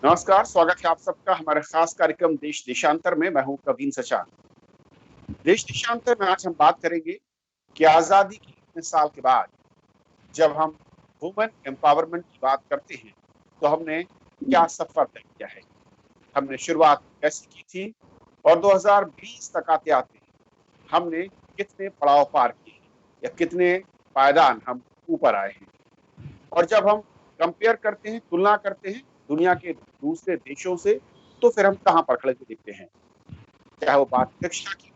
नमस्कार, स्वागत है आप सबका हमारे खास कार्यक्रम देश देशांतर में। मैं हूं कवीन सचान। देश देशांतर में आज हम बात करेंगे कि आजादी के इतने साल के बाद जब हम वुमेन एम्पावरमेंट की बात करते हैं तो हमने क्या सफर तय किया है, हमने शुरुआत कैसे की थी और 2020 तक आते आते हमने कितने पड़ाव पार किए या कितने पायदान हम ऊपर आए हैं। और जब हम कंपेयर करते हैं, तुलना करते हैं दुनिया के दूसरे देशों से, तो फिर हम कहाँ पर खड़े हुए दिखते हैं, चाहे वो बात शिक्षा की,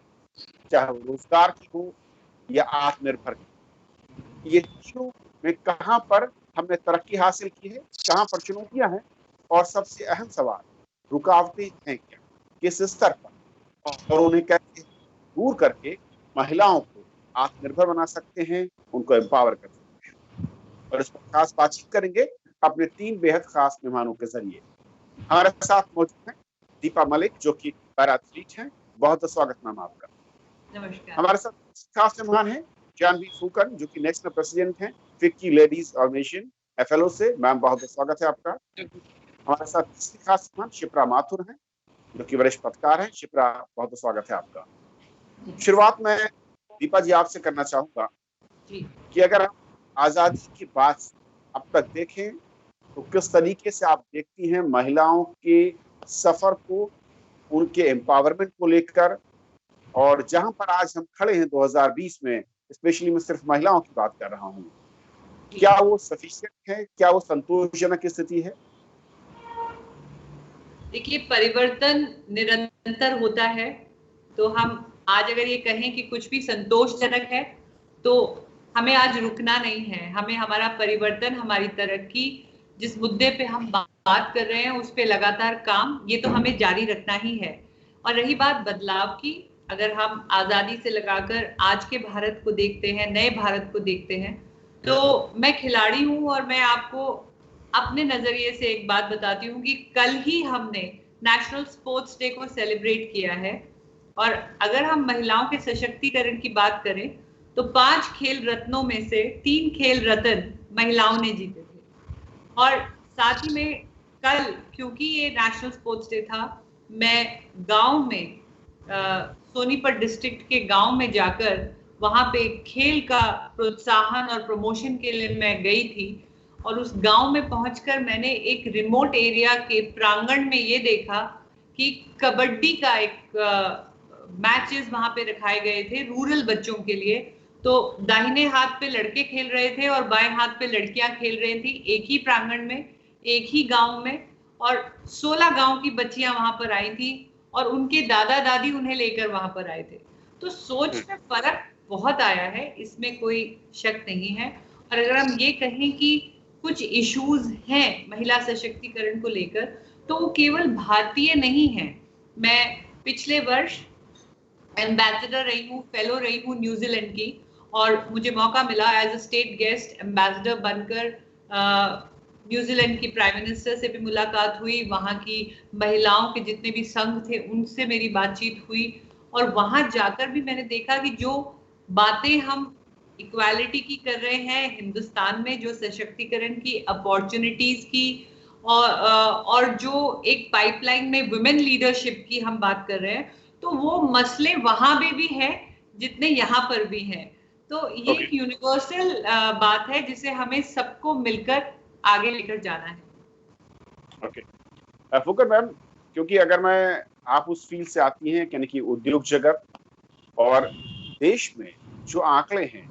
चाहे वो रोजगार की हो या आत्मनिर्भर की। ये तीनों में कहाँ पर हमने तरक्की हासिल की है, कहाँ पर चुनौतियां हैं और सबसे अहम सवाल, रुकावटें हैं क्या, किस स्तर पर, और उन्हें कैसे दूर करके महिलाओं को आत्मनिर्भर बना सकते हैं, उनको एम्पावर कर सकते हैं। और इस पर खास बातचीत करेंगे अपने तीन बेहद खास मेहमानों के जरिए। हमारे साथ मौजूद हैं दीपा मलिक, जो कि पैरा एथलीट हैं। बहुत बहुत स्वागत मैम आपका। नमस्कार। हमारे साथ खास मेहमान हैं जानवी फूकन, जो कि नेशनल प्रेसिडेंट हैं फिक्की लेडीज ऑर्गेनाइजेशन एफएलओ से। मैम बहुत बहुत स्वागत है आपका। हमारे साथ तीसरी खास मेहमान शिप्रा माथुर हैं, जो कि वरिष्ठ पत्रकार हैं। शिप्रा, बहुत बहुत स्वागत है आपका। शुरुआत में दीपा जी आपसे करना चाहूंगा कि अगर हम आजादी की बात अब तक देखें तो किस तरीके से आप देखती हैं महिलाओं के सफर को, उनके एम्पावरमेंट को लेकर, और जहां पर आज हम खड़े हैं 2020 में, स्पेशली मैं सिर्फ महिलाओं की बात कर रहा हूं, क्या वो सफिशिएंट है, क्या वो संतोषजनक स्थिति है? देखिए, परिवर्तन निरंतर होता है, तो हम आज अगर ये कहें कि कुछ भी संतोषजनक है तो हमें आज रुकना नहीं है। हमें हमारा परिवर्तन, हमारी तरक्की, जिस मुद्दे पे हम बात कर रहे हैं उस पे लगातार काम, ये तो हमें जारी रखना ही है। और रही बात बदलाव की, अगर हम आजादी से लगाकर आज के भारत को देखते हैं, नए भारत को देखते हैं, तो मैं खिलाड़ी हूं और मैं आपको अपने नजरिए से एक बात बताती हूँ कि कल ही हमने नेशनल स्पोर्ट्स डे को सेलिब्रेट किया है। और अगर हम महिलाओं के सशक्तिकरण की बात करें तो 5 खेल रत्नों में से 3 खेल रत्न महिलाओं ने जीते थे। और साथ ही में कल, क्योंकि ये नेशनल स्पोर्ट्स डे था, मैं गांव में सोनीपत डिस्ट्रिक्ट के गांव में जाकर वहां पे खेल का प्रोत्साहन और प्रमोशन के लिए मैं गई थी। और उस गांव में पहुंचकर मैंने एक रिमोट एरिया के प्रांगण में ये देखा कि कबड्डी का एक मैचेस वहां पे रखाए गए थे रूरल बच्चों के लिए। तो दाहिने हाथ पे लड़के खेल रहे थे और बाएं हाथ पे लड़कियां खेल रही थी, एक ही प्रांगण में, एक ही गांव में। और 16 गांव की बच्चियां वहां पर आई थी और उनके दादा दादी उन्हें लेकर वहां पर आए थे। तो सोच में फर्क बहुत आया है, इसमें कोई शक नहीं है। और अगर हम ये कहें कि कुछ इश्यूज हैं महिला सशक्तिकरण को लेकर, तो वो केवल भारतीय नहीं है। मैं पिछले वर्ष एम्बेसडर रही हूँ, फेलो रही हूँ न्यूजीलैंड की, और मुझे मौका मिला as a state guest ambassador बनकर न्यूजीलैंड की प्राइम मिनिस्टर से भी मुलाकात हुई, वहाँ की महिलाओं के जितने भी संघ थे उनसे मेरी बातचीत हुई। और वहां जाकर भी मैंने देखा कि जो बातें हम इक्वालिटी की कर रहे हैं हिंदुस्तान में, जो सशक्तिकरण की, अपॉर्चुनिटीज की, और जो एक पाइपलाइन में वुमेन लीडरशिप की हम बात कर रहे हैं, तो वो मसले वहां भी है जितने यहाँ पर भी हैं। तो ये एक यूनिवर्सल बात है जिसे हमें सबको मिलकर आगे लेकर जाना है। फुकर मैम, क्योंकि अगर मैं, आप उस फील्ड से आती हैं, यानी कि उद्योग जगत, और देश में जो आंकड़े हैं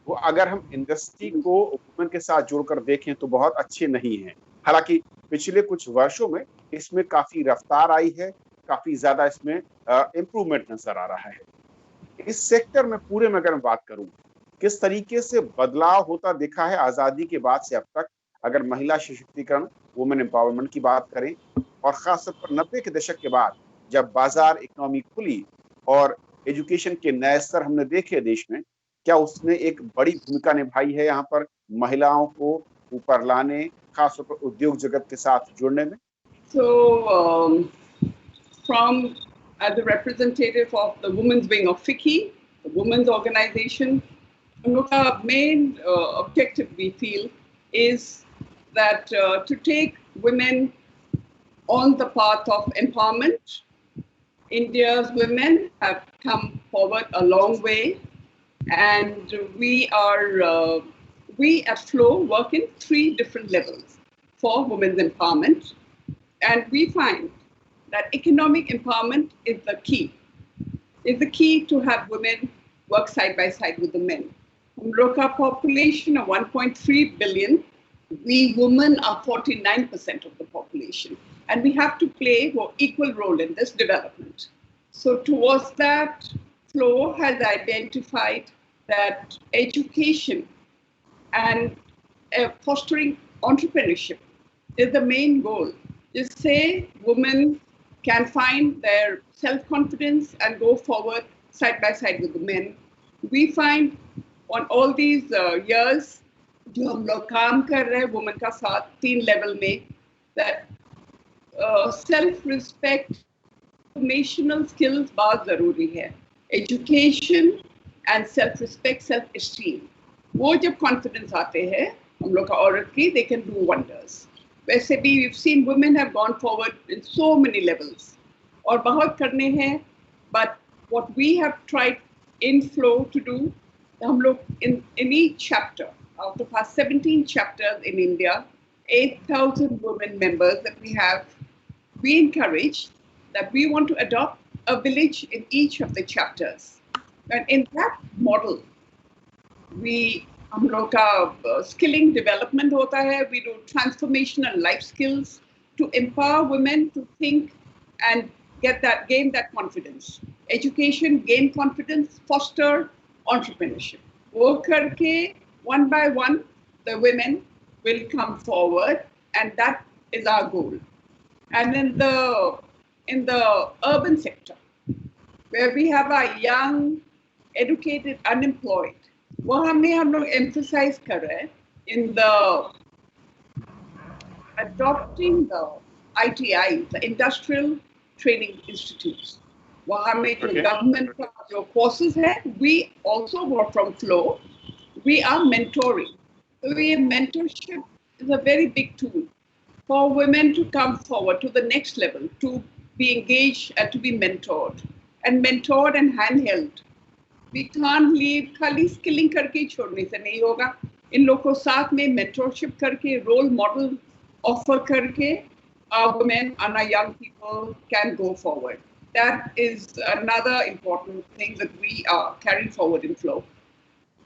वो अगर हम इंडस्ट्री को वुमेन के साथ जोड़कर देखें तो बहुत अच्छे नहीं हैं। हालांकि पिछले कुछ वर्षों में इसमें काफी रफ्तार आई है, काफी ज्यादा इसमें इम्प्रूवमेंट नजर आ रहा है। इस सेक्टर में पूरे में अगर मैं बात करूं, किस तरीके से बदलाव होता दिखा है आजादी के बाद से अब तक, अगर महिला सशक्तिकरण, वुमेन एम्पावरमेंट की बात करें, और खासतौर पर 90 के दशक के बाद जब बाजार इकोनॉमी खुली और एजुकेशन के नए स्तर हमने देखे देश में, क्या उसने एक बड़ी भूमिका निभाई है यहाँ पर महिलाओं को ऊपर लाने, खासतौर पर उद्योग जगत के साथ जुड़ने में? So, from as a representative of the women's wing of FICCI, the women's organization, our main objective, we feel, is that to take women on the path of empowerment. India's women have come forward a long way, and we at Flow work in 3 different levels for women's empowerment. And we find that economic empowerment is the key to have women work side by side with the men. हम लोग का population of 1.3 billion, we women are 49% of the population, and we have to play an equal role in this development. So towards that, Flow has identified that education and fostering entrepreneurship is the main goal. Just say women can find their self-confidence and go forward side by side with the men. We find on all these years, जो हम लोग काम कर रहे हैं women का साथ 3 level में, that self-respect, informational skills बहुत ज़रूरी है. Education and self-respect, self-esteem. वो जब confidence आते हैं हम लोग का औरत की, they can do wonders. वैसे भी we've seen women have gone forward in so many levels और बहुत करने हैं, but what we have tried in Flow to do, हम लोग in each chapter, out of our 17 chapters in India, 8,000 women members that we have, we encourage that we want to adopt a village in each of the chapters. And in that model, हम लोग का skilling development होता है. We do transformational life skills to empower women to think and gain that confidence. Education, gain confidence, foster entrepreneurship. वो करके one by one, the women will come forward, and that is our goal. And in the urban sector, where we have our young, educated, unemployed, वो हम लोग emphasize कर रहे हैं in the adopting the ITI, the Industrial Training Institutes. वहाँ में जो government का जो courses है, we also work from Flow. We are mentoring. So mentorship is a very big tool for women to come forward to the next level, to be engaged and to be mentored and handheld. We can't leave खाली skilling करके छोड़ने से नहीं होगा. इन लोगों को साथ में mentorship करके, role model offer करके, our women and our young people can go forward. That is another important thing that we are carrying forward in Flow.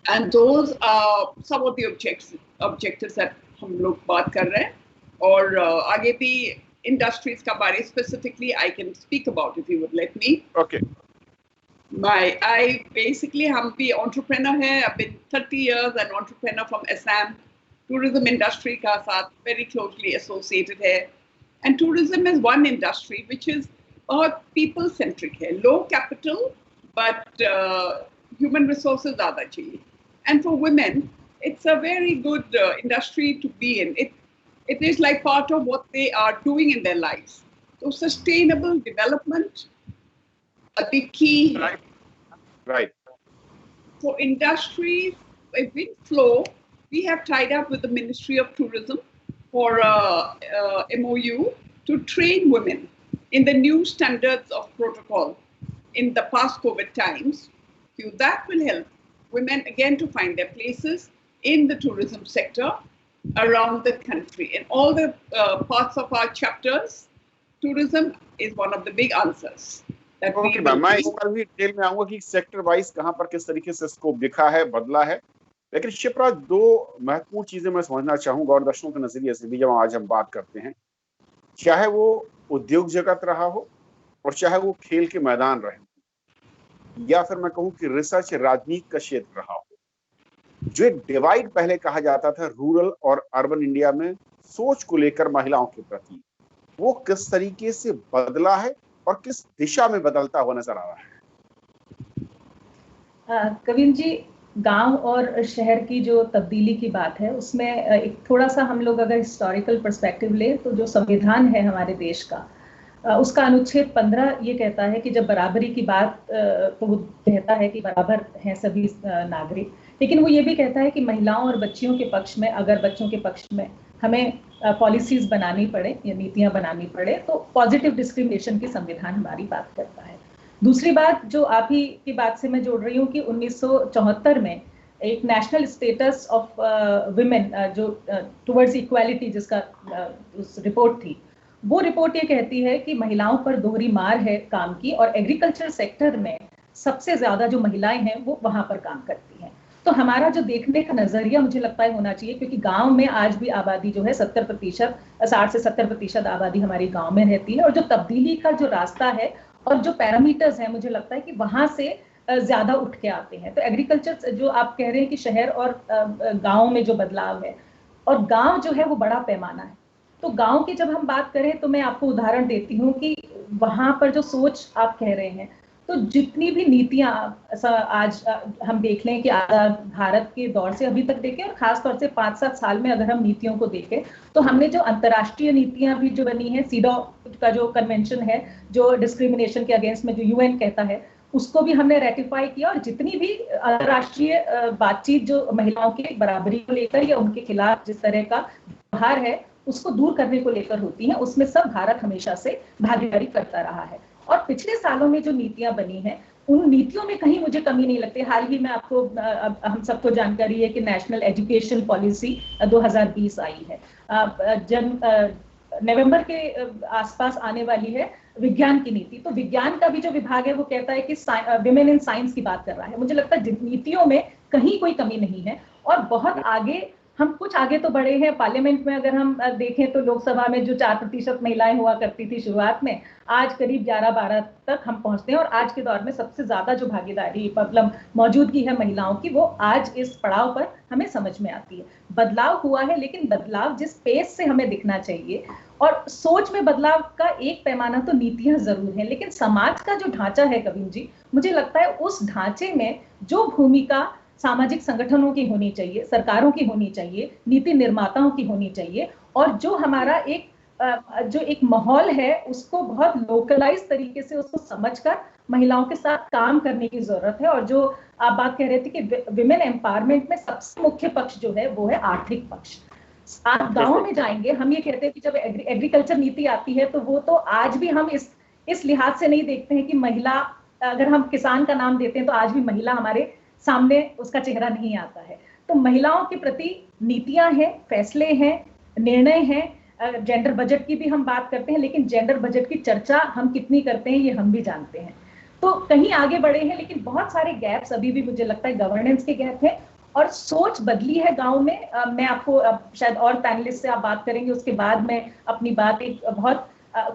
And those are some of the objectives that हम लोग बात कर रहे हैं. और आगे भी industries का बारे specifically I can speak about if you would let me. Okay. I basically हम भी entrepreneur है. I've been 30 years an entrepreneur from Assam. Tourism industry का साथ very closely associated है. And tourism is one industry which is बहुत people centric है. Low capital but human resources ज़्यादा चाहिए. And for women, it's a very good industry to be in. It is like part of what they are doing in their lives. So sustainable development, a big key. Right. For industries, with Flow, we have tied up with the Ministry of Tourism for MOU to train women in the new standards of protocol in the past COVID times. So that will help women again to find their places in the tourism sector around the country. In all the parts of our chapters, tourism is one of the big answers. Okay, मैं इस पर भी detail में आऊंगा कि sector wise कहां पर किस तरीके से स्कोप दिखा है, बदला है. लेकिन शिप्रा, 2 महत्वपूर्ण चीजें मैं समझना चाहूंगा और दर्शकों के नजरिए से भी जब आज हम बात करते हैं, चाहे वो उद्योग जगत रहा हो और चाहे वो खेल के मैदान रहे, या फिर मैं कहूं कि रिसर्च राजनीति का क्षेत्र रहा हो, जो डिवाइड पहले कहा जाता था रूरल और अर्बन इंडिया में सोच को लेकर महिलाओं के प्रति, वो किस तरीके से बदला है और किस दिशा में बदलता हुआ नजर आ रहा है? कविन जी, गांव और शहर की जो तब्दीली की बात है, उसमें एक थोड़ा सा हम लोग अगर हिस्टोरिकल पर्सपेक्टिव ले तो जो संविधान है हमारे देश का, उसका अनुच्छेद 15 ये कहता है कि जब बराबरी की बात, तो वो कहता है कि बराबर हैं सभी नागरिक, लेकिन वो ये भी कहता है कि महिलाओं और बच्चियों के पक्ष में, अगर बच्चों के पक्ष में हमें पॉलिसीज बनानी पड़े या नीतियां बनानी पड़े, तो पॉजिटिव डिस्क्रिमिनेशन की संविधान हमारी बात करता है। दूसरी बात जो आप ही की बात से मैं जोड़ रही हूँ कि 1974 में एक नेशनल स्टेटस ऑफ विमेन जो टुवर्ड्स इक्वालिटी जिसका उस रिपोर्ट थी, वो रिपोर्ट ये कहती है कि महिलाओं पर दोहरी मार है काम की, और एग्रीकल्चर सेक्टर में सबसे ज्यादा जो महिलाएं हैं वो वहां पर काम करती हैं। तो हमारा जो देखने का नजरिया मुझे लगता है होना चाहिए, क्योंकि गांव में आज भी आबादी जो है 60% 60 से 70% आबादी हमारी गांव में रहती है, और जो तब्दीली का जो रास्ता है और जो पैरामीटर्स हैं मुझे लगता है कि वहां से ज्यादा उठ के आते हैं। तो एग्रीकल्चर जो आप कह रहे हैं कि शहर और गाँव में जो बदलाव है, और गाँव जो है वो बड़ा पैमाना है, तो गांव की जब हम बात करें तो मैं आपको उदाहरण देती हूँ कि वहां पर जो सोच आप कह रहे हैं, तो जितनी भी नीतियां आज हम देख लें कि आजाद भारत के दौर से अभी तक देखें, और खासतौर से 5-7 साल में अगर हम नीतियों को देखें, तो हमने जो अंतर्राष्ट्रीय नीतियां भी जो बनी है, सीडॉ का जो कन्वेंशन है जो डिस्क्रिमिनेशन के अगेंस्ट में जो यूएन कहता है, उसको भी हमने रेटिफाई किया, और जितनी भी अंतर्राष्ट्रीय बातचीत जो महिलाओं के बराबरी को लेकर या उनके खिलाफ जिस तरह का व्यवहार है उसको दूर करने को लेकर होती हैं, उसमें सब भारत हमेशा से भागीदारी करता रहा है। और पिछले सालों में जो नीतियां बनी हैं, उन नीतियों में कहीं मुझे कमी नहीं लगती। हाल ही में आपको हम सबको जानकारी है कि नेशनल एजुकेशन पॉलिसी 2020 आई है, नवंबर के आसपास आने वाली है विज्ञान की नीति। तो विज्ञान का भी जो विभाग है वो कहता है कि विमेन इन साइंस की बात कर रहा है। मुझे लगता है नीतियों में कहीं कोई कमी नहीं है, और बहुत आगे हम कुछ आगे तो बढ़े हैं। पार्लियामेंट में अगर हम देखें तो लोकसभा में जो 4% महिलाएं हुआ करती थी शुरुआत में, आज करीब 11-12 तक हम पहुंचते हैं, और आज के दौर में सबसे ज्यादा जो भागीदारी मतलब मौजूदगी है महिलाओं की, वो आज इस पड़ाव पर हमें समझ में आती है। बदलाव हुआ है, लेकिन बदलाव जिस पेस से हमें दिखना चाहिए, और सोच में बदलाव का एक पैमाना तो नीतियां जरूर है, लेकिन समाज का जो ढांचा है कविन जी, मुझे लगता है उस ढांचे में जो भूमिका सामाजिक संगठनों की होनी चाहिए, सरकारों की होनी चाहिए, नीति निर्माताओं की होनी चाहिए, और जो हमारा एक माहौल है उसको बहुत लोकलाइज तरीके से उसको समझकर महिलाओं के साथ काम करने की जरूरत है। और जो आप बात कह रहे थे कि विमेन एम्पावरमेंट में सबसे मुख्य पक्ष जो है वो है आर्थिक पक्ष। आप गाँव में जाएंगे, हम ये कहते हैं कि जब एग्रीकल्चर नीति आती है तो वो तो आज भी हम इस लिहाज से नहीं देखते हैं कि महिला, अगर हम किसान का नाम देते हैं तो आज भी महिला हमारे सामने उसका चेहरा नहीं आता है। तो महिलाओं के प्रति नीतियां हैं, फैसले हैं, निर्णय हैं। जेंडर बजट की भी हम बात करते हैं, लेकिन जेंडर बजट की चर्चा हम कितनी करते हैं ये हम भी जानते हैं। तो कहीं आगे बढ़े हैं, लेकिन बहुत सारे गैप्स अभी भी मुझे लगता है गवर्नेंस के गैप है, और सोच बदली है गांव में। मैं आपको शायद और पैनलिस्ट से आप बात करेंगे, उसके बाद मैं अपनी बात एक बहुत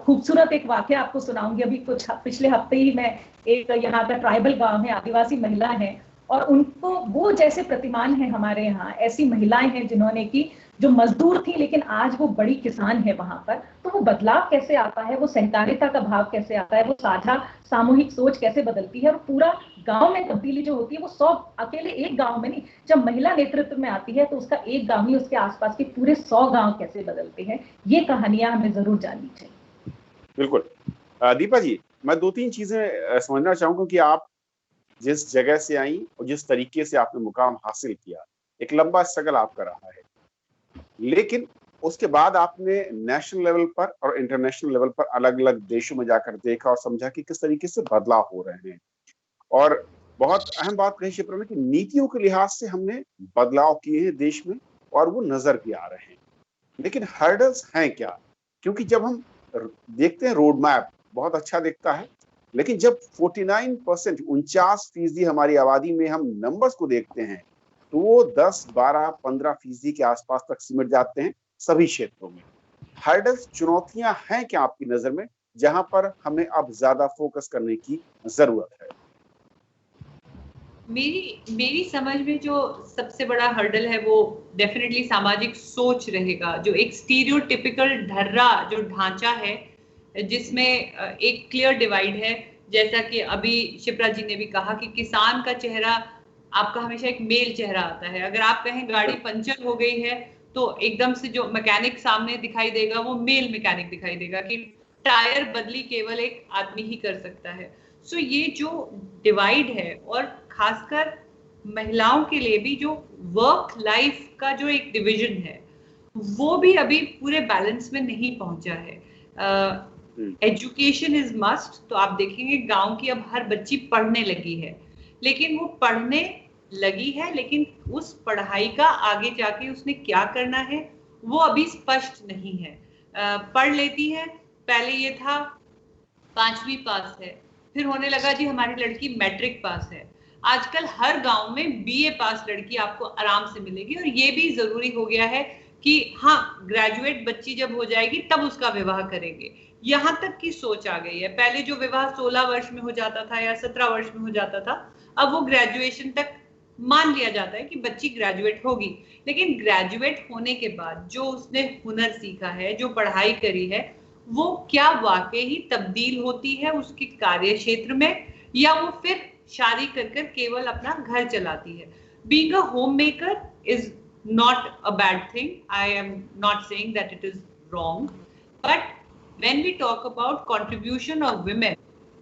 खूबसूरत एक वाकया आपको सुनाऊंगी। अभी कुछ पिछले हफ्ते ही मैं एक यहाँ का ट्राइबल गांव है, आदिवासी महिला है, और उनको वो जैसे प्रतिमान है हमारे यहाँ, ऐसी महिलाएं हैं जिन्होंने की जो मजदूर थी लेकिन आज वो बड़ी किसान है वहां पर। तो वो बदलाव कैसे आता है, वो सहकारिता का भाव कैसे आता है, वो साझा सामूहिक सोच कैसे बदलती है, और पूरा गांव में तब्दीली जो होती है वो 100 अकेले एक गांव में नहीं, जब महिला नेतृत्व में आती है तो उसका एक गांव नहीं, उसके आसपास के पूरे 100 गांव कैसे बदलते हैं, ये कहानियां हमें जरूर जाननी चाहिए। बिल्कुल। दीपा जी, मैं 2-3 चीजें समझना चाहूंगा कि आप जिस जगह से आई और जिस तरीके से आपने मुकाम हासिल किया, एक लंबा स्ट्रगल आपका रहा है, लेकिन उसके बाद आपने नेशनल लेवल पर और इंटरनेशनल लेवल पर अलग अलग देशों में जाकर देखा और समझा कि किस तरीके से बदलाव हो रहे हैं। और बहुत अहम बात कही शिप्रा ने कि नीतियों के लिहाज से हमने बदलाव किए हैं देश में, और वो नजर भी आ रहे हैं। लेकिन हर्डल्स हैं क्या? क्योंकि जब हम देखते हैं रोड मैप बहुत अच्छा दिखता है, लेकिन जब 49% 49% हमारी आबादी में हम नंबर्स को देखते हैं तो वो 10, 12, 15% के आसपास तक सिमट जाते हैं सभी क्षेत्रों में। हर्डल्स, चुनौतियां हैं क्या आपकी नजर में, जहां पर हमें अब ज्यादा फोकस करने की जरूरत है? मेरी समझ में जो सबसे बड़ा हर्डल है वो डेफिनेटली सामाजिक सोच रहेगा। जो एक स्टीरियोटिपिकल ढर्रा जो ढांचा है जिसमें एक क्लियर डिवाइड है, जैसा कि अभी शिप्रा जी ने भी कहा कि किसान का चेहरा आपका हमेशा एक मेल चेहरा आता है। अगर आप कहें गाड़ी पंचर हो गई है तो एकदम से जो मैकेनिक सामने दिखाई देगा वो मेल मैकेनिक दिखाई देगा कि टायर बदली केवल एक आदमी ही कर सकता है। सो ये जो डिवाइड है, और खासकर महिलाओं के लिए भी जो वर्क लाइफ का जो एक डिवीजन है, वो भी अभी पूरे बैलेंस में नहीं पहुंचा है। एजुकेशन इज मस्ट, तो आप देखेंगे गांव की अब हर बच्ची पढ़ने लगी है, लेकिन वो पढ़ने लगी है, लेकिन उस पढ़ाई का आगे जाके उसने क्या करना है वो अभी स्पष्ट नहीं है। पढ़ लेती है, पहले ये था 5वीं पास है, फिर होने लगा जी हमारी लड़की मैट्रिक पास है। आजकल हर गांव में बीए पास लड़की आपको आराम से मिलेगी, और ये भी जरूरी हो गया है कि हाँ ग्रेजुएट बच्ची जब हो जाएगी तब उसका विवाह करेंगे, यहाँ तक की सोच आ गई है। पहले जो विवाह 16 वर्ष में हो जाता था या 17 वर्ष में हो जाता था, अब वो ग्रेजुएशन तक मान लिया जाता है कि बच्ची ग्रेजुएट होगी। लेकिन ग्रेजुएट होने के बाद जो उसने हुनर सीखा है, जो पढ़ाई करी है, वो क्या वाकई ही तब्दील होती है उसके कार्य क्षेत्र में, या वो फिर शादी कर कर केवल अपना घर चलाती है। Being a home maker is not a bad thing. I am not saying that it is wrong. But when we talk about contribution of women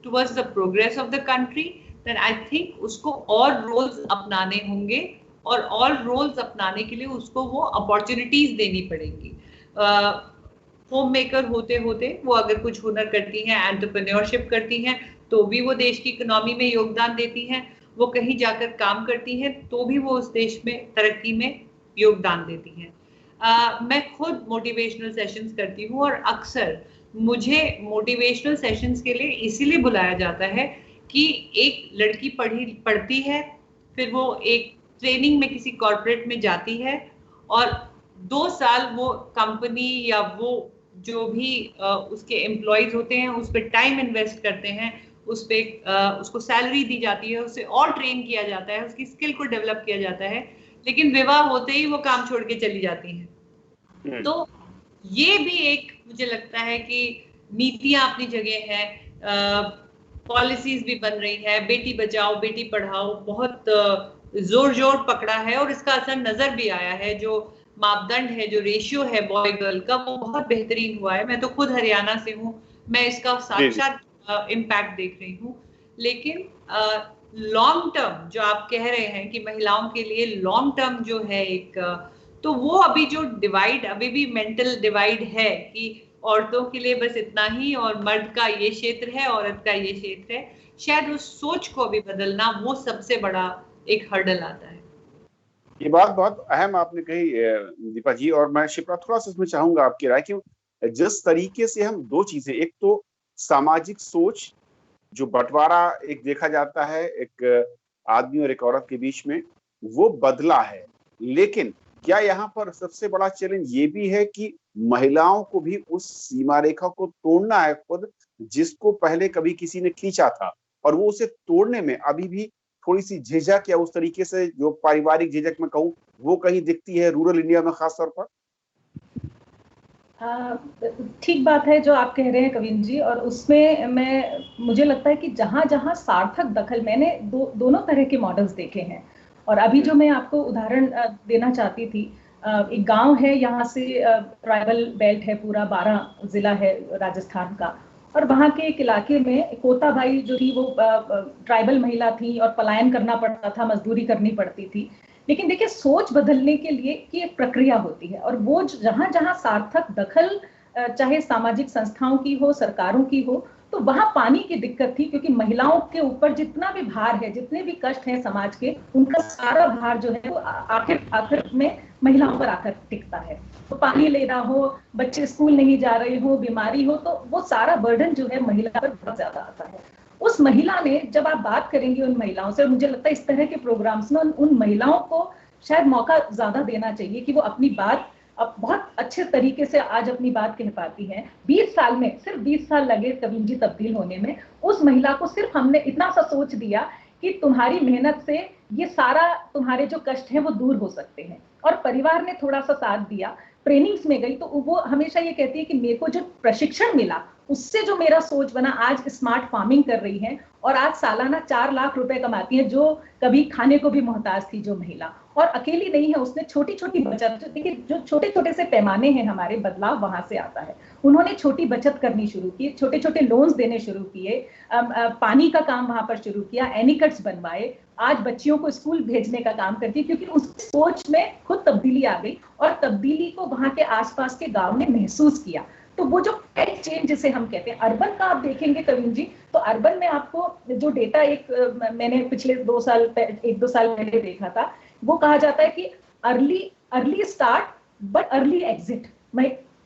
towards the progress of the country, then I think उसको और roles अपनाने होंगे, और all roles अपनाने के लिए उसको वो opportunities देनी पड़ेंगी। होम मेकर होते होते वो अगर कुछ हुनर करती हैं, एंटरप्रेन्योरशिप करती हैं, तो भी वो देश की इकोनॉमी में योगदान देती हैं। वो कहीं जाकर काम करती हैं तो भी वो उस देश में तरक्की में योगदान देती हैं। मैं खुद मोटिवेशनल सेशंस करती हूँ, और अक्सर मुझे मोटिवेशनल सेशंस के लिए इसीलिए बुलाया जाता है कि एक लड़की पढ़ती है, फिर वो एक ट्रेनिंग में किसी कॉर्पोरेट में जाती है, और 2 साल वो कंपनी या वो जो भी उसके एम्प्लॉयज होते हैं उस पर टाइम इन्वेस्ट करते हैं, उस पर उसको सैलरी दी जाती है, उसे और ट्रेन किया जाता है, उसकी स्किल को डेवलप किया जाता है, लेकिन विवाह होते ही वो काम छोड़ के चली जाती हैं। तो ये भी एक मुझे लगता है कि नीतियां अपनी जगह है, पॉलिसीज भी बन रही है, बेटी बचाओ बेटी पढ़ाओ बहुत जोर पकड़ा है, और इसका असर नजर भी आया है। जो मापदंड है, जो रेशियो है बॉय गर्ल का, वो बहुत बेहतरीन हुआ है। मैं तो खुद हरियाणा से हूँ, मैं इसका साक्षात इम्पैक्ट देख रही हूँ। लेकिन लॉन्ग टर्म जो आप कह रहे हैं कि महिलाओं के लिए लॉन्ग टर्म जो है एक, तो वो अभी जो डिवाइड, अभी भी मेंटल डिवाइड है कि औरतों के लिए बस इतना ही और मर्द का ये क्षेत्र है, औरत का ये क्षेत्र है, शायद उस सोच को भी बदलना वो सबसे बड़ा एक हर्डल आता है। ये बात बहुत अहम आपने कही दीपा जी, और मैं शिप्रा थोड़ा सा इसमें चाहूंगा आपकी राय कि जिस तरीके से हम 2 चीजें, एक तो सामाजिक सोच जो बंटवारा एक देखा जाता है एक आदमी और एक औरत के बीच में, वो बदला है, लेकिन क्या यहाँ पर सबसे बड़ा चैलेंज ये भी है कि महिलाओं को भी उस सीमा रेखा को तोड़ना है खुद, जिसको पहले कभी किसी ने खींचा था, और वो उसे तोड़ने में अभी भी थोड़ी सी झिझक, या उस तरीके से जो पारिवारिक झिझक में कहूँ वो कहीं दिखती है रूरल इंडिया में खास तौर पर? ठीक बात है जो आप कह रहे हैं कविन जी, और उसमें मुझे लगता है कि जहां जहां सार्थक दखल, मैंने दोनों तरह के मॉडल्स देखे हैं, और अभी जो मैं आपको उदाहरण देना चाहती थी, एक गांव है यहाँ से, ट्राइबल बेल्ट है, पूरा 12 जिला है राजस्थान का, और वहाँ के एक इलाके में कोताबाई जो थी वो ट्राइबल महिला थी, और पलायन करना पड़ता था, मजदूरी करनी पड़ती थी। लेकिन देखिए, सोच बदलने के लिए की एक प्रक्रिया होती है, और वो जहां जहां सार्थक दखल चाहे सामाजिक संस्थाओं की हो, सरकारों की हो, तो वहां पानी की दिक्कत थी, क्योंकि महिलाओं के ऊपर जितना भी भार है, जितने भी कष्ट हैं समाज के, उनका सारा भार जो है वो आखिर में महिलाओं पर आकर टिकता है। तो पानी लेना हो, बच्चे स्कूल नहीं जा रहे हो, बीमारी हो, तो वो सारा बर्डन जो है महिला पर बहुत ज्यादा आता है। उस महिला ने, जब आप बात करेंगे उन महिलाओं से, और मुझे लगता है इस तरह के प्रोग्राम्स में उन महिलाओं को शायद मौका ज्यादा देना चाहिए कि वो अपनी बात अब बहुत अच्छे तरीके से आज अपनी बात कह पाती हैं। 20 साल में, सिर्फ 20 साल लगे कविन जी तब्दील होने में। उस महिला को सिर्फ हमने इतना सा सोच दिया कि तुम्हारी मेहनत से ये सारा तुम्हारे जो कष्ट हैं वो दूर हो सकते हैं, और परिवार ने थोड़ा सा साथ दिया, ट्रेनिंग्स में गई, तो वो हमेशा ये कहती है कि मेरे को जो प्रशिक्षण मिला उससे जो मेरा सोच बना, आज स्मार्ट फार्मिंग कर रही है और आज सालाना 4 लाख रुपए कमाती है, जो कभी खाने को भी मोहताज थी जो महिला, और अकेली नहीं है, उसने छोटी छोटी बचत, देखिए जो छोटे छोटे से पैमाने हैं हमारे, बदलाव वहां से आता है। उन्होंने छोटी बचत करनी शुरू की, छोटे छोटे लोन्स देने शुरू किए, पानी का काम वहां पर शुरू किया, एनीकट्स बनवाए, आज बच्चियों को स्कूल भेजने का काम करती है, क्योंकि उसकी सोच में खुद तब्दीली आ गई और तब्दीली को वहां के आसपास के गांव ने महसूस किया। तो वो जो पैट चेंज जिसे हम कहते हैं, अर्बन का आप देखेंगे कविन जी, तो अर्बन में आपको जो डेटा मैंने पिछले 1-2 साल पहले देखा था, वो कहा जाता है कि early start but early exit.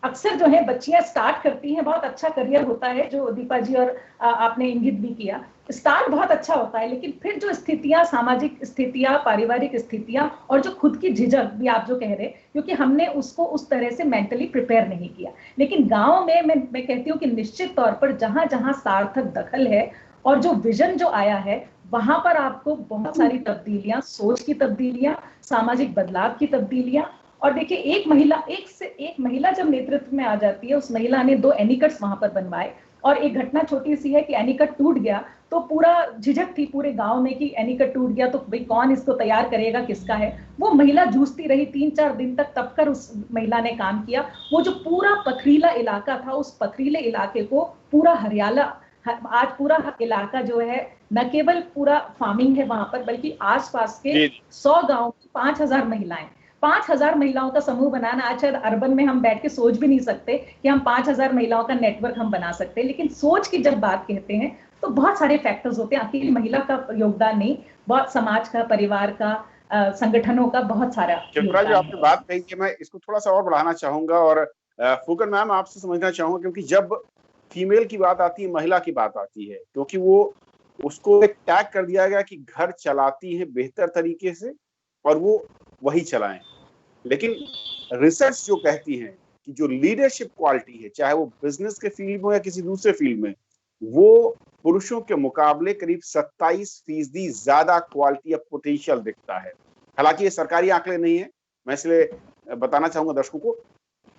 अक्सर जो है बच्चियां स्टार्ट करती हैं, बहुत अच्छा करियर होता है, जो दीपा जी और आपने इंगित भी किया, स्टार्ट बहुत अच्छा होता है, लेकिन फिर जो स्थितियां, सामाजिक स्थितियां, पारिवारिक स्थितियां और जो खुद की झिझक भी आप जो कह रहे, क्योंकि हमने उसको उस तरह से मेंटली प्रिपेयर नहीं किया। लेकिन गांव में मैं कहती हूँ कि निश्चित तौर पर जहां जहां सार्थक दखल है और जो विजन जो आया है, वहां पर आपको बहुत सारी तब्दीलियां, सोच की तब्दीलियां, सामाजिक बदलाव की तब्दीलियां। और देखिए एक महिला जब नेतृत्व में आ जाती है, उस महिला ने 2 एनीकट्स वहां पर बनवाए, और एक घटना छोटी सी है कि एनीकट टूट गया तो पूरा झिझक थी पूरे गांव में कि एनीकट टूट गया तो भाई कौन इसको तैयार करेगा, किसका है। वो महिला जूझती रही 3-4 दिन तक, तब कर उस महिला ने काम किया। वो जो पूरा पथरीला इलाका था, उस पथरीले इलाके को पूरा हरियाला, आज पूरा इलाका जो है न केवल पूरा फार्मिंग है वहां पर, बल्कि आसपास के 100 गांव 5,000 महिलाओं का समूह बनाना, आज शायद अर्बन में हम बैठ के सोच भी नहीं सकते कि हम 5,000 महिलाओं का नेटवर्क हम बना सकते हैं। लेकिन सोच की जब बात कहते हैं तो बहुत सारे फैक्टर्स होते हैं, अकेली महिला का योगदान नहीं, बहुत समाज का, परिवार का, संगठनों का बहुत सारा योगदान। जो आपने बात कही कि मैं इसको थोड़ा सा और बढ़ाना चाहूंगा, और फूकन मैम आपसे समझना चाहूंगा, क्योंकि जब फीमेल की बात आती है, महिला की बात आती है, क्योंकि वो उसको एक टैग कर दिया गया कि घर चलाती है बेहतर तरीके से और वो वही चलाएं। लेकिन रिसर्च जो कहती है कि जो लीडरशिप क्वालिटी है, चाहे वो बिजनेस के फील्ड में या किसी दूसरे फील्ड में, वो पुरुषों के मुकाबले करीब 27% ज्यादा क्वालिटी या पोटेंशियल दिखता है। हालांकि ये सरकारी आंकड़े नहीं है, मैं इसलिए बताना चाहूंगा दर्शकों को,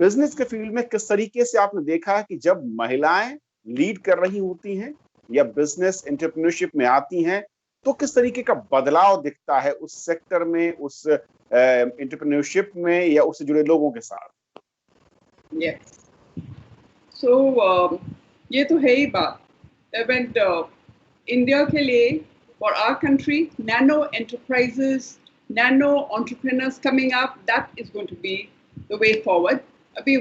बिजनेस के फील्ड में किस तरीके से आपने देखा है कि जब महिलाएं लीड कर रही होती हैं या बिजनेस एंटरप्रेन्योरशिप में आती हैं, तो किस तरीके का बदलाव दिखता है उस सेक्टर में, उस एंटरप्रेन्योरशिप में या उससे जुड़े लोगों के साथ। Yes. So ये तो है ही बात। But इंडिया के लिए, for our country, nano enterprises, nano entrepreneurs coming up, that is going to be the way forward. अभी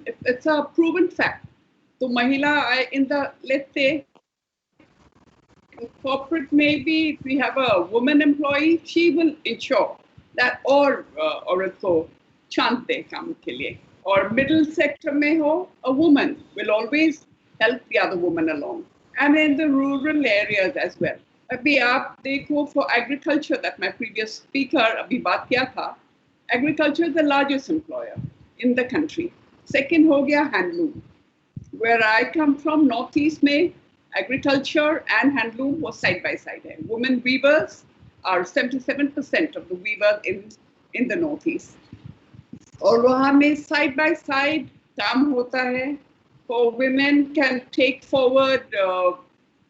it's a proven fact. तो महिला in the, let's say, corporate, maybe if we have a woman employee, she will ensure that औरत को chance दे काम के लिए, और middle sector में हो, a woman will always help the other woman along, and in the rural areas as well. अभी आप देखो, for agriculture, that my previous speaker अभी बात किया था, agriculture is the largest employer in the country. Second हो गया handloom. Where I come from, northeast में agriculture and handloom was side by side. Women weavers are 77% of the weavers in the northeast. और वहाँ में side by side काम होता है. So women can take forward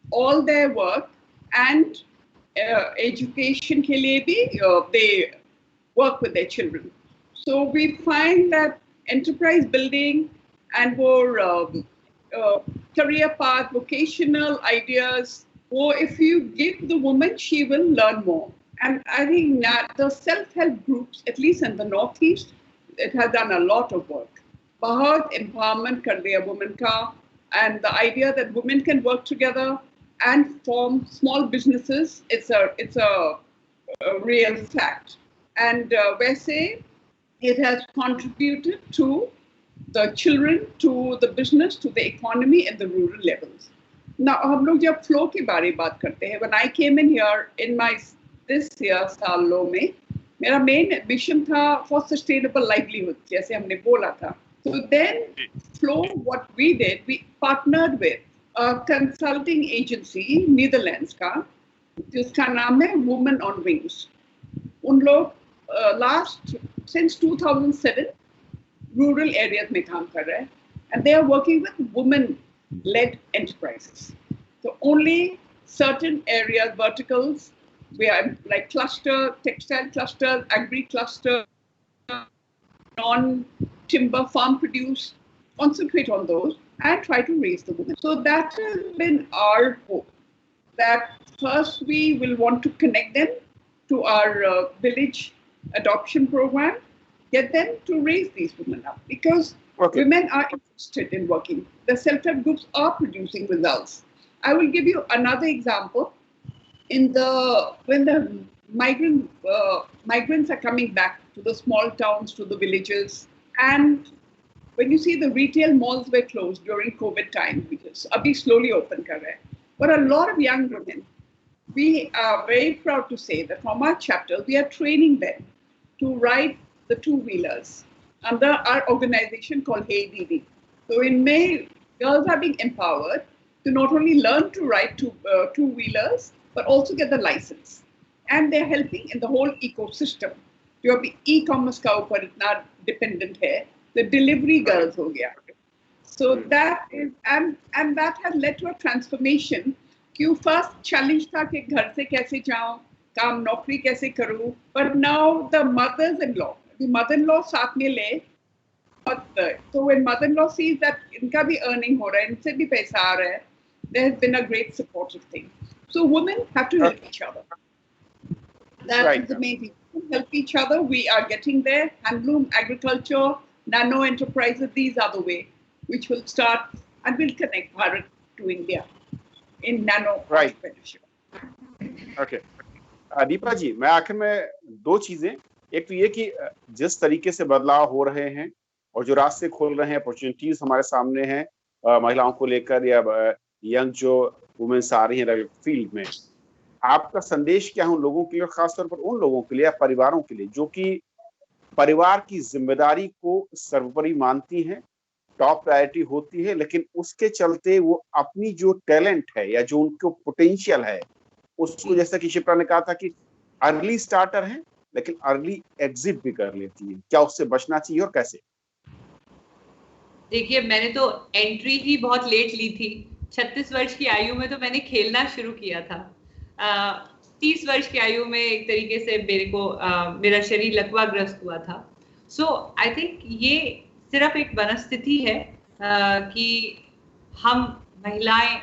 all their work, and education के लिए भी they work with their children. So we find that enterprise building and more career path, vocational ideas, or if you give the woman, she will learn more. And I think that the self-help groups, at least in the Northeast, it has done a lot of work. बहुत empowerment कर दिया women का, and the idea that women can work together and form small businesses, it's a real fact. And वैसे it has contributed to the children, to the business, to the economy at the rural levels. Now, हम लोग जब flow की बात करते हैं, when I came in here in my this year सालों में, मेरा main mission था for sustainable livelihood, जैसे हमने बोला था. So then, flow, what we did, we partnered with a consulting agency, Netherlands का, जिसका नाम है Women on Wings. उन लोग since 2007 rural areas में काम कर रहे हैं, and they are working with women led enterprises. So only certain areas, verticals, we are like cluster, textile cluster, agri cluster, non-timber farm produce, concentrate on those and try to raise the women. So that has been our hope, that first we will want to connect them to our village adoption program, get them to raise these women up, because women are interested in working. The self-help groups are producing results. I will give you another example. When the migrants are coming back to the small towns, to the villages, and when you see the retail malls were closed during COVID time, because abhi slowly open kar rahe, but a lot of young women, we are very proud to say that from our chapter, we are training them to ride the two-wheelers under our organization called Hey Didi. So in May, girls are being empowered to not only learn to ride two-wheelers, but also get the license. And they're helping in the whole ecosystem. जो अभी e-commerce का ऊपर इतना dependent है, the delivery girls हो गया. So that is, and that has led to a transformation. कि first challenge था कि घर से कैसे जाऊँ, काम नौकरी कैसे करूँ, but now the mothers-in-law, the mother-in-law साथ में ले, so when mother-in-law sees that इनका भी earning हो रहा है, इनसे भी पैसा आ रहा है, there has been a great supportive thing. So women have to help each other. That is the main thing. Help each other. We are getting there. Handloom, agriculture, nano enterprises, these are the way which will start and will connect Bharat to India in nano entrepreneurship. Okay. Deepa जी, मैं आखिर में दो चीजें, एक तो ये कि जिस तरीके से बदलाव हो रहे हैं और जो रास्ते खोल रहे हैं, अपॉर्चुनिटीज हमारे सामने हैं महिलाओं को लेकर या यंग जो वुमेन्स आ रही हैं फील्ड में, आपका संदेश क्या है उन लोगों के लिए, खासतौर पर उन लोगों के लिए या परिवारों के लिए जो कि परिवार की जिम्मेदारी को सर्वोपरि मानती हैं, टॉप प्रायोरिटी होती है, लेकिन उसके चलते वो अपनी जो टैलेंट है या जो उनको पोटेंशियल है उसको, जैसा कि शिप्रा ने कहा था कि अर्ली स्टार्टर है लेकिन अर्ली एग्जिट भी कर लेती है, क्या उससे बचना चाहिए और कैसे? देखिए, मैंने तो एंट्री ही बहुत लेट ली थी। 36 वर्ष की आयु में तो मैंने खेलना शुरू किया था। 30 वर्ष की आयु में एक तरीके से मेरा शरीर लकवाग्रस्त हुआ था। सो आई थिंक ये सिर्फ एक वनस्थिति है कि हम महिलाएं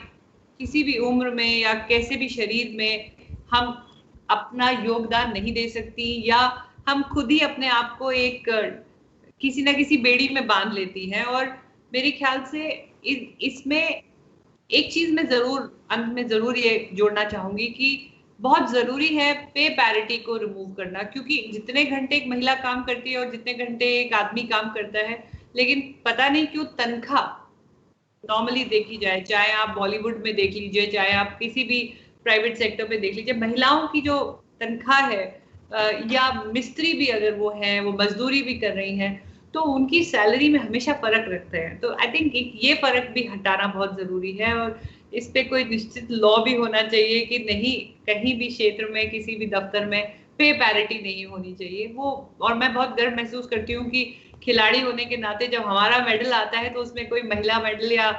किसी भी उम्र में या कैसे भी शरीर में हम अपना योगदान नहीं दे सकती, या हम खुद ही अपने आप को एक किसी ना किसी बेड़ी में बांध लेती हैं। और मेरे ख्याल से इसमें एक चीज मैं अंत में जरूर ये जोड़ना चाहूंगी कि बहुत जरूरी है पे पैरिटी को रिमूव करना, क्योंकि जितने घंटे एक महिला काम करती है और जितने घंटे एक आदमी काम करता है, लेकिन पता नहीं क्यों तनख्वाह नॉर्मली देखी जाए, चाहे आप बॉलीवुड में देख लीजिए, चाहे आप किसी भी प्राइवेट सेक्टर में देख लीजिए, महिलाओं की जो तनख्वाह है या मिस्त्री भी अगर वो है, वो मजदूरी भी कर रही हैं, तो उनकी सैलरी में हमेशा फर्क रखते हैं। तो आई थिंक ये फर्क भी हटाना बहुत जरूरी है और इस पे कोई निश्चित लॉ भी होना चाहिए कि नहीं, कहीं भी क्षेत्र में किसी भी दफ्तर में पे पैरिटी नहीं होनी चाहिए वो। और मैं बहुत गर्व महसूस करती हूँ कि खिलाड़ी होने के नाते जब हमारा मेडल आता है तो उसमें कोई महिला मेडल या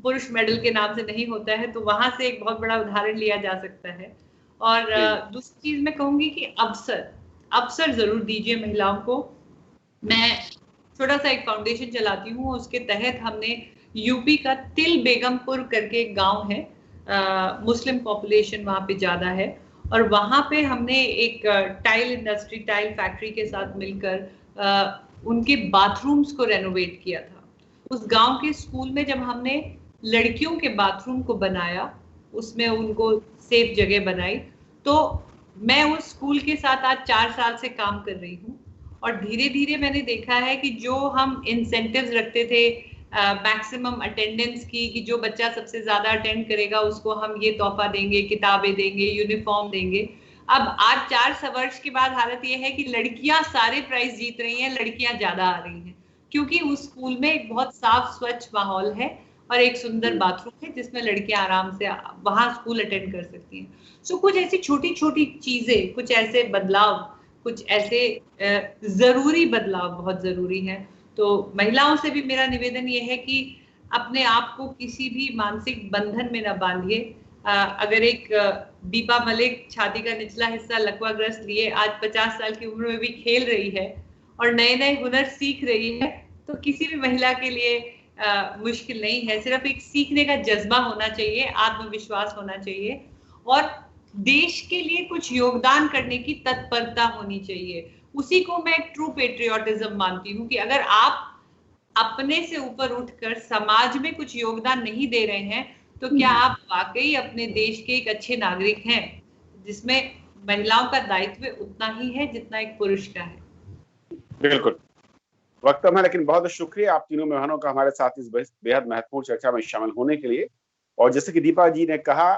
पुरुष मेडल के नाम से नहीं होता है, तो वहां से एक बहुत बड़ा उदाहरण लिया जा सकता है। और दूसरी चीज मैं कहूंगी कि अवसर जरूर दीजिए महिलाओं को। मैं छोटा सा एक फाउंडेशन चलाती हूँ, उसके तहत हमने यूपी का तिल बेगमपुर करके एक गांव है, मुस्लिम पॉपुलेशन वहां पे ज्यादा है, और वहां पे हमने एक टाइल इंडस्ट्री, टाइल फैक्ट्री के साथ मिलकर उनके बाथरूम्स को रेनोवेट किया था। उस गांव के स्कूल में जब हमने लड़कियों के बाथरूम को बनाया, उसमें उनको सेफ जगह बनाई, तो मैं उस स्कूल के साथ आज 4 साल से काम कर रही हूँ। और धीरे धीरे मैंने देखा है कि जो हम इंसेंटिव्स रखते थे मैक्सिमम अटेंडेंस की, कि जो बच्चा सबसे ज्यादा अटेंड करेगा उसको हम ये तोहफा देंगे, किताबें देंगे, यूनिफॉर्म देंगे, अब आज 4 वर्ष के बाद हालत ये है कि लड़कियां सारे प्राइज जीत रही हैं, लड़कियां ज्यादा आ रही हैं, क्योंकि उस स्कूल में एक बहुत साफ स्वच्छ माहौल है और एक सुंदर बाथरूम है जिसमें लड़कियां आराम से वहां स्कूल अटेंड कर सकती हैं। सो कुछ ऐसी छोटी छोटी चीजें, कुछ ऐसे बदलाव, कुछ ऐसे जरूरी बदलाव बहुत जरूरी हैं। तो महिलाओं से भी मेरा निवेदन ये है कि अपने आप को किसी भी मानसिक बंधन में न बांधिए। अगर एक दीपा मलिक छाती का निचला हिस्सा लकवाग्रस्त लिए आज 50 साल की उम्र में भी खेल रही है और नए नए हुनर सीख रही है, तो किसी भी महिला के लिए मुश्किल नहीं है। सिर्फ एक सीखने का जज्बा होना चाहिए, आत्मविश्वास होना चाहिए और देश के लिए कुछ योगदान करने की तत्परता होनी चाहिए। उसी को मैं ट्रू पेट्रियोटिज्म मानती हूँ कि अगर आप अपने से ऊपर उठकर समाज में कुछ योगदान नहीं दे रहे हैं तो क्या आप वाकई अपने देश के एक अच्छे नागरिक हैं, जिसमें महिलाओं का दायित्व उतना ही है जितना एक पुरुष का है। बिल्कुल वक्त कम है, लेकिन बहुत शुक्रिया आप तीनों मेहमानों का हमारे साथ इस बेहद महत्वपूर्ण चर्चा में शामिल होने के लिए। और जैसे कि दीपा जी ने कहा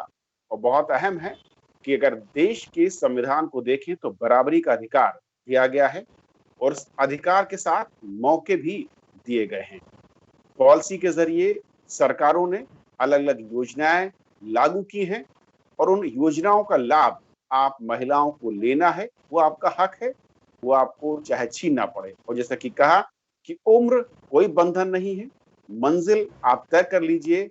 और बहुत अहम है कि अगर देश के संविधान को देखें तो बराबरी का अधिकार दिया गया है और अधिकार के साथ मौके भी दिए गए हैं। पॉलिसी के जरिए सरकारों ने अलग अलग योजनाएं लागू की हैं और उन योजनाओं का लाभ आप महिलाओं को लेना है, वो आपका हक है, वो आपको चाहे छीनना पड़े। और जैसा कि कहा कि उम्र कोई बंधन नहीं है, मंजिल आप तय कर लीजिए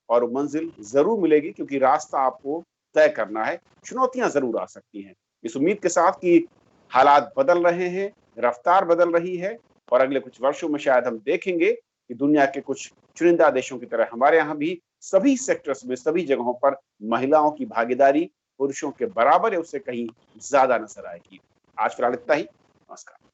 और मंजिल जरूर मिलेगी, क्योंकि रास्ता आपको तय करना है। चुनौतियां जरूर आ सकती हैं, इस उम्मीद के साथ कि हालात बदल रहे हैं, रफ्तार बदल रही है और अगले कुछ वर्षों में शायद हम देखेंगे कि दुनिया के कुछ चुनिंदा देशों की तरह हमारे यहाँ भी सभी सेक्टर्स में, सभी जगहों पर महिलाओं की भागीदारी पुरुषों के बराबर है, उससे कहीं ज्यादा नजर आएगी। आज फिलहाल इतना ही। नमस्कार।